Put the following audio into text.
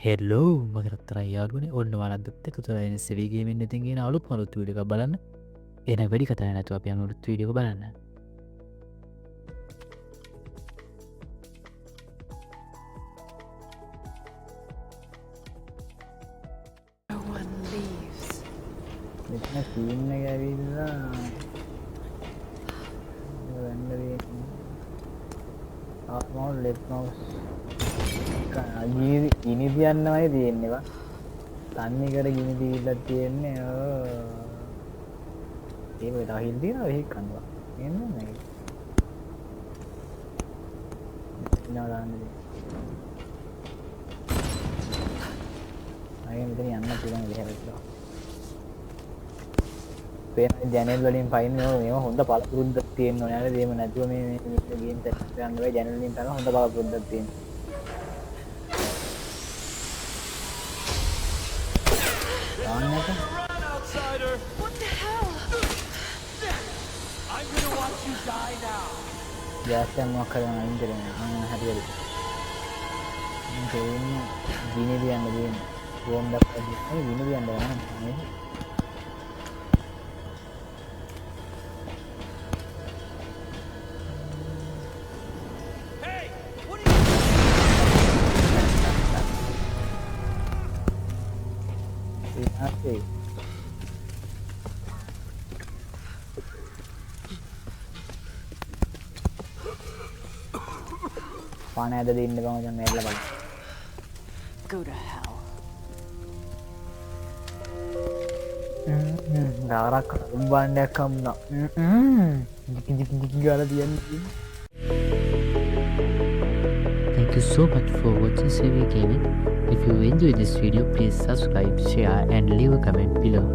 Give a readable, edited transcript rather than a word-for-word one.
හෙල්ලෝ මගරත්තර යාලුවනේ ඔන්න වලදත් තුතරයි සෙවීගේමෙන් ඉතින්ගෙන අලුත් මලුත් වීඩියක බලන්න එන වැඩි කතා නැතුව අප අනුරුත් වීඩියක බලන්න මෙතන සීන් එක ඇවිල්ලා වෙන්නේ ආත්මවල ලෙෆ්ට් මවුස් ගිනි තියන්නමයි තියෙන්නේවා තන්නේ කර ගිනි දීලා තියෙන්නේ ඒක තව හිල් දිනවා ඒක කනවා එන්නේ නැහැ නාලාන්නේ අයියා මෙතන යන්න පුළුවන් විදිහට පේන ජැනල් වලින් ෆයින් මේවා හොඳ පළපුරුද්දක් තියෙන්න ඕනේ. නේද? එහෙම නැතුව මේ ගේම් සෙට් කරන්න වෙයි ජැනල් වලින් තමයි හොඳ පළපුරුද්දක් තියෙන්නේ. ආන්නක What the hell? I'm gonna watch you die now. ජාස්තියක් මොකක් කරගෙන අයින් කරන්නේ. හරියට. මේ ගිනි දියන්න දෙන්නේ. බෝම්බයක් අදින්න ගිනි දියන්න ඕනේ. Okay. පාන ඇද දෙන්න බං මචං මේල්ල බලන්න. Go to hell. ගාරක් කරුම් බණ්ඩයක් හම්බුණා. ජිකි ගාලා තියන්නේ. Thank you so much for watching CV Gaming. If you enjoyed this video, please subscribe, share and leave a comment below.